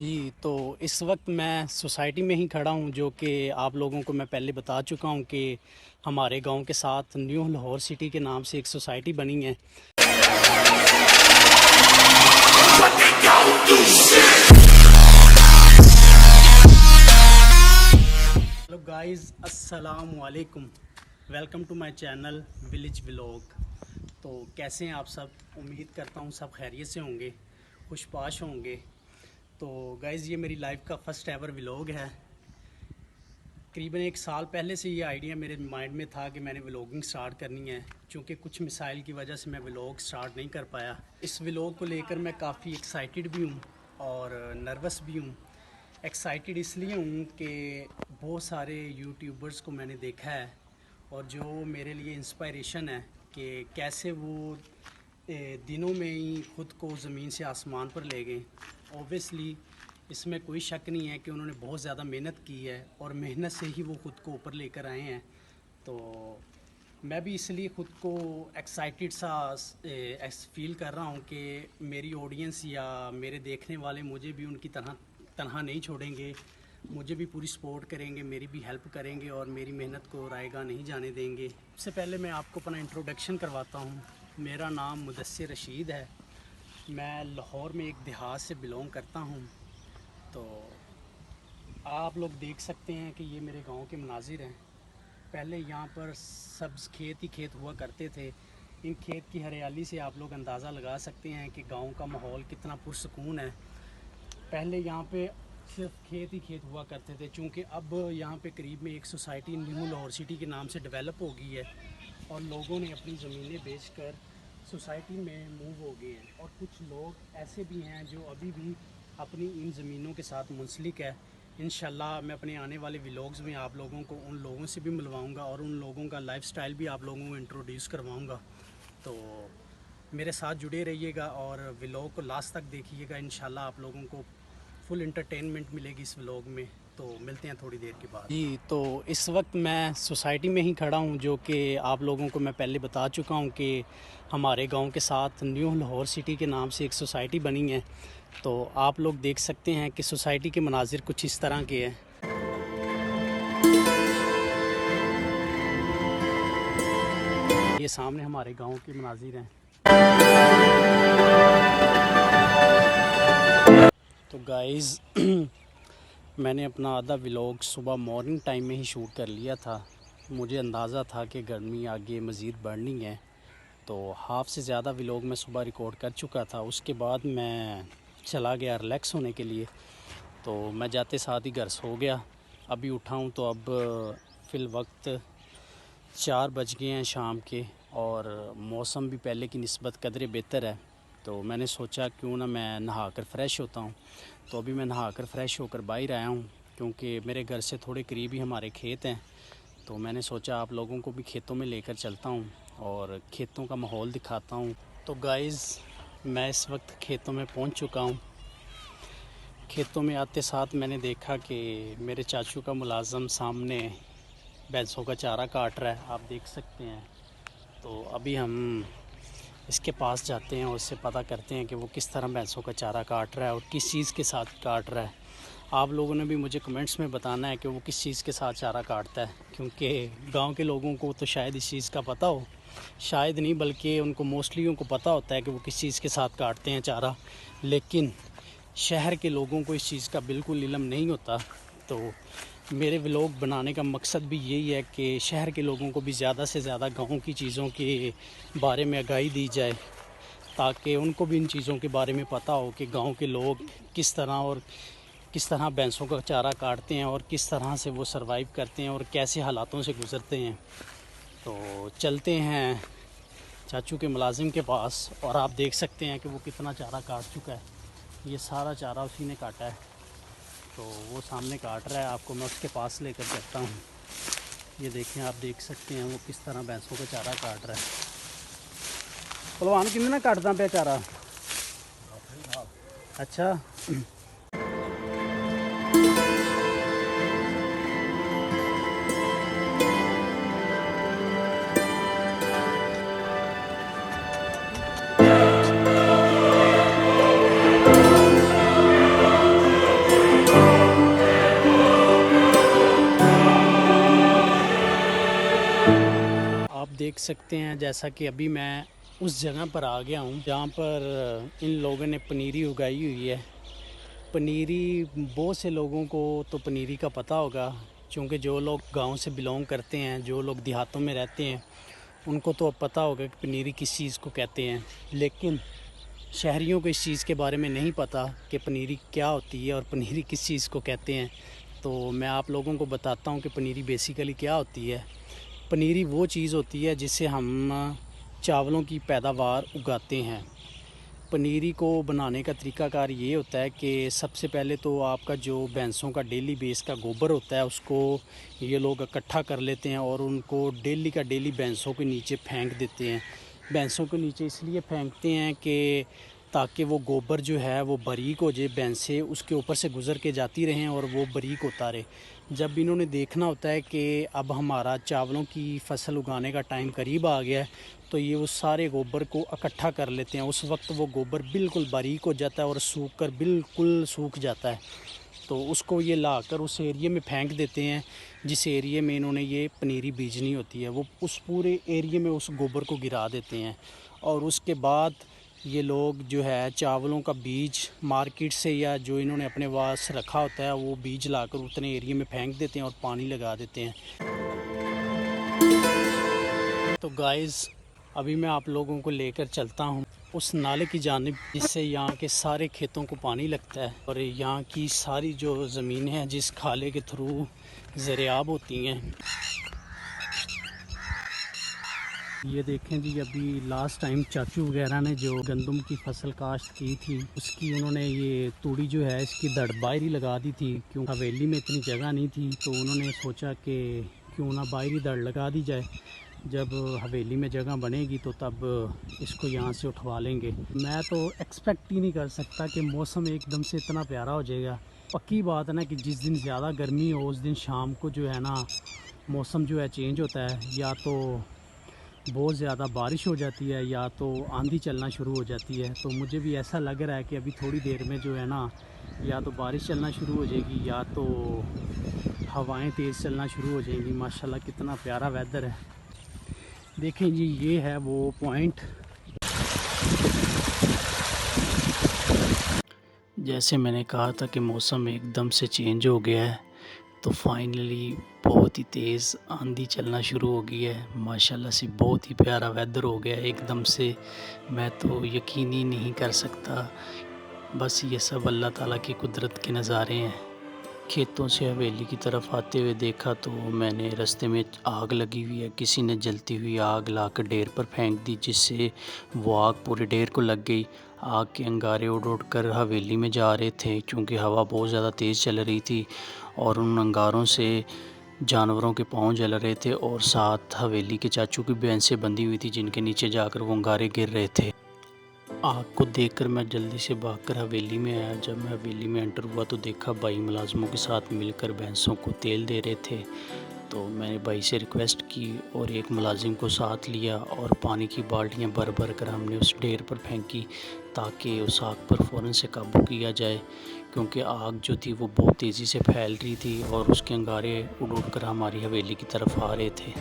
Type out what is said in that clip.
जी, तो इस वक्त मैं सोसाइटी में ही खड़ा हूँ जो कि आप लोगों को मैं पहले बता चुका हूँ कि हमारे गांव के साथ न्यू लाहौर सिटी के नाम से एक सोसाइटी बनी है। हेलो गाइस, अस्सलाम वालेकुम। Welcome to my channel village vlog. तो कैसे हैं आप सब? उम्मीद करता हूँ सब खैरियत से होंगे, खुशपाश होंगे। तो गाइस, ये मेरी लाइफ का फ़र्स्ट एवर व्लॉग है। करीबन एक साल पहले से ये आइडिया मेरे माइंड में था कि मैंने व्लॉगिंग स्टार्ट करनी है, क्योंकि कुछ मिसाइल की वजह से मैं व्लॉग स्टार्ट नहीं कर पाया। इस व्लॉग को लेकर मैं काफ़ी एक्साइटेड भी हूँ और नर्वस भी हूँ। एक्साइटेड इसलिए हूँ कि बहुत सारे यूट्यूबर्स को मैंने देखा है और जो मेरे लिए इंस्पायरेशन है कि कैसे वो दिनों में ही ख़ुद को ज़मीन से आसमान पर ले गए। ओबियसली इसमें कोई शक नहीं है कि उन्होंने बहुत ज़्यादा मेहनत की है और मेहनत से ही वो ख़ुद को ऊपर लेकर आए हैं। तो मैं भी इसलिए ख़ुद को एक्साइटेड सा फील कर रहा हूँ कि मेरी ऑडियंस या मेरे देखने वाले मुझे भी उनकी तरह तनहा नहीं छोड़ेंगे, मुझे भी पूरी सपोर्ट करेंगे, मेरी भी हेल्प करेंगे और मेरी मेहनत को रायगा नहीं जाने देंगे। सबसे पहले मैं आपको अपना इंट्रोडक्शन करवाता हूँ। मेरा नाम मुदस्सिर रशीद है। मैं लाहौर में एक देहात से बिलोंग करता हूँ। तो आप लोग देख सकते हैं कि ये मेरे गांव के मनाजिर हैं। पहले यहाँ पर सब्ज़ खेत ही खेत हुआ करते थे। इन खेत की हरियाली से आप लोग अंदाज़ा लगा सकते हैं कि गांव का माहौल कितना पुरसकून है। पहले यहाँ पे सिर्फ खेत ही खेत हुआ करते थे, चूँकि अब यहाँ पे करीब में एक सोसाइटी न्यू लाहौर सिटी के नाम से डेवलप हो गई है और लोगों ने अपनी ज़मीनें बेचकर सोसाइटी में मूव हो गए हैं। और कुछ लोग ऐसे भी हैं जो अभी भी अपनी इन ज़मीनों के साथ मुंसलिक है। इंशाल्लाह मैं अपने आने वाले व्लॉग्स में आप लोगों को उन लोगों से भी मिलवाऊंगा और उन लोगों का लाइफस्टाइल भी आप लोगों को इंट्रोड्यूस करवाऊंगा। तो मेरे साथ जुड़े रहिएगा और व्लॉग को लास्ट तक देखिएगा। इंशाल्लाह आप लोगों को फुल इंटरटेनमेंट मिलेगी इस व्लॉग में। तो मिलते हैं थोड़ी देर के बाद। जी, तो इस वक्त मैं सोसाइटी में ही खड़ा हूँ जो कि आप लोगों को मैं पहले बता चुका हूँ कि हमारे गांव के साथ न्यू लाहौर सिटी के नाम से एक सोसाइटी बनी है। तो आप लोग देख सकते हैं कि सोसाइटी के मनाजिर कुछ इस तरह के हैं। ये सामने हमारे गांव के मनाजिर हैं। तो गाइस मैंने अपना आधा व्लॉग सुबह मॉर्निंग टाइम में ही शूट कर लिया था। मुझे अंदाज़ा था कि गर्मी आगे मज़ीद बढ़नी है, तो हाफ़ से ज़्यादा व्लॉग मैं सुबह रिकॉर्ड कर चुका था। उसके बाद मैं चला गया रिलैक्स होने के लिए। तो मैं जाते साथ ही घर सो गया। अभी उठा हूँ तो अब फ़िल वक्त 4 बज गए हैं शाम के और मौसम भी पहले की निस्बत कदरे बेहतर है। तो मैंने सोचा क्यों ना मैं नहा कर फ़्रेश होता हूँ। तो अभी मैं नहा कर फ़्रेश होकर बाहर आया हूँ, क्योंकि मेरे घर से थोड़े करीब ही हमारे खेत हैं। तो मैंने सोचा आप लोगों को भी खेतों में लेकर चलता हूँ और खेतों का माहौल दिखाता हूँ। तो गाइज़, मैं इस वक्त खेतों में पहुँच चुका हूँ। खेतों में आते साथ मैंने देखा कि मेरे चाचू का मुलाज़म सामने भैंसों का चारा काट रहा है, आप देख सकते हैं। तो अभी हम इसके पास जाते हैं और उससे पता करते हैं कि वो किस तरह भैंसों का चारा काट रहा है और किस चीज़ के साथ काट रहा है। आप लोगों ने भी मुझे कमेंट्स में बताना है कि वो किस चीज़ के साथ चारा काटता है, क्योंकि गांव के लोगों को तो शायद इस चीज़ का पता हो, शायद नहीं बल्कि उनको मोस्टली उनको पता होता है कि वो किस चीज़ के साथ काटते हैं चारा, लेकिन शहर के लोगों को इस चीज़ का बिल्कुल इल्म नहीं होता। तो मेरे व्लॉग बनाने का मकसद भी यही है कि शहर के लोगों को भी ज़्यादा से ज़्यादा गाँव की चीज़ों के बारे में आगाही दी जाए, ताकि उनको भी इन चीज़ों के बारे में पता हो कि गांव के लोग किस तरह भैंसों का चारा काटते हैं और किस तरह से वो सरवाइव करते हैं और कैसे हालातों से गुज़रते हैं। तो चलते हैं चाचू के मुलाजिम के पास और आप देख सकते हैं कि वो कितना चारा काट चुका है। ये सारा चारा उसी ने काटा है। तो वो सामने काट रहा है, आपको मैं उसके पास लेकर चलता हूँ। ये देखें, आप देख सकते हैं वो किस तरह भैंसों का चारा काट रहा है। पहलवान किन्ने ना काटदा पे चारा? अच्छा। सकते हैं जैसा कि अभी मैं उस जगह पर आ गया हूँ जहाँ पर इन लोगों ने पनीरी उगाई हुई है। पनीरी बहुत से लोगों को तो पनीरी का पता होगा, क्योंकि जो लोग गांव से बिलोंग करते हैं, जो लोग देहातों में रहते हैं, उनको तो अब पता होगा कि पनीरी किस चीज़ को कहते हैं। लेकिन शहरियों को इस चीज़ के बारे में नहीं पता कि पनीरी क्या होती है और पनीरी किस चीज़ को कहते हैं। तो मैं आप लोगों को बताता हूँ कि पनीरी बेसिकली क्या होती है। पनीरी वो चीज़ होती है जिससे हम चावलों की पैदावार उगाते हैं। पनीरी को बनाने का तरीकाकार ये होता है कि सबसे पहले तो आपका जो भैंसों का डेली बेस का गोबर होता है उसको ये लोग इकट्ठा कर लेते हैं और उनको डेली का डेली भैंसों के नीचे फेंक देते हैं। भैंसों के नीचे इसलिए फेंकते हैं कि ताकि वो गोबर जो है वो बारीक हो जाए, भैंसें उसके ऊपर से गुज़र के जाती रहें और वो बारीक होता रहे। जब इन्होंने देखना होता है कि अब हमारा चावलों की फसल उगाने का टाइम करीब आ गया है, तो ये उस सारे गोबर को इकट्ठा कर लेते हैं। उस वक्त वो गोबर बिल्कुल बारीक हो जाता है और सूख कर बिल्कुल सूख जाता है। तो उसको ये लाकर उस एरिए में फेंक देते हैं जिस एरिए में इन्होंने ये पनीरी बीजनी होती है। वो उस पूरे एरिए में उस गोबर को गिरा देते हैं और उसके बाद ये लोग जो है चावलों का बीज मार्केट से या जो इन्होंने अपने पास रखा होता है वो बीज लाकर उतने एरिए में फेंक देते हैं और पानी लगा देते हैं। तो गाइस, अभी मैं आप लोगों को लेकर चलता हूँ उस नाले की जानिब जिससे यहाँ के सारे खेतों को पानी लगता है और यहाँ की सारी जो ज़मीनें हैं जिस खाले के थ्रू ज़रियाब होती हैं। ये देखें जी, अभी लास्ट टाइम चाचू वगैरह ने जो गंदम की फसल काश्त की थी उसकी उन्होंने ये तूड़ी जो है इसकी दड़ बाहरी लगा दी थी, क्यों हवेली में इतनी जगह नहीं थी। तो उन्होंने सोचा कि क्यों ना बाहरी दड़ लगा दी जाए, जब हवेली में जगह बनेगी तो तब इसको यहाँ से उठवा लेंगे। मैं तो एक्सपेक्ट ही नहीं कर सकता कि मौसम एकदम से इतना प्यारा हो जाएगा। पक्की बात है ना कि जिस दिन ज़्यादा गर्मी हो उस दिन शाम को जो है ना मौसम जो है चेंज होता है, या तो बहुत ज़्यादा बारिश हो जाती है या तो आंधी चलना शुरू हो जाती है। तो मुझे भी ऐसा लग रहा है कि अभी थोड़ी देर में जो है ना या तो बारिश चलना शुरू हो जाएगी या तो हवाएं तेज़ चलना शुरू हो जाएंगी। माशाल्लाह कितना प्यारा वेदर है। देखें जी, ये है वो पॉइंट। जैसे मैंने कहा था कि मौसम एकदम से चेंज हो गया है, तो फाइनली बहुत ही तेज़ आंधी चलना शुरू हो गई है। माशाल्लाह से बहुत ही प्यारा वेदर हो गया है एकदम से। मैं तो यकीन ही नहीं कर सकता। बस ये सब अल्लाह ताला की कुदरत के नज़ारे हैं। खेतों से हवेली की तरफ आते हुए देखा तो मैंने रास्ते में आग लगी हुई है। किसी ने जलती हुई आग लाकर ढेर पर फेंक दी, जिससे वो आग पूरे ढेर को लग गई। आग के अंगारे उड़ उड़ कर हवेली में जा रहे थे, क्योंकि हवा बहुत ज़्यादा तेज़ चल रही थी और उन अंगारों से जानवरों के पाँव जल रहे थे और साथ हवेली के चाचू की भैंसें बंधी हुई थी जिनके नीचे जाकर वो अंगारे गिर रहे थे। आग को देखकर मैं जल्दी से भागकर हवेली में आया। जब मैं हवेली में एंटर हुआ तो देखा भाई मुलाजमों के साथ मिलकर भैंसों को तेल दे रहे थे। तो मैंने भाई से रिक्वेस्ट की और एक मुलाजिम को साथ लिया और पानी की बाल्टियां भर भर कर हमने उस ढेर पर फेंकी, ताकि उस आग पर फ़ौरन से काबू किया जाए, क्योंकि आग जो थी वो बहुत तेज़ी से फैल रही थी और उसके अंगारे उड़ उड़ कर हमारी हवेली की तरफ आ रहे थे।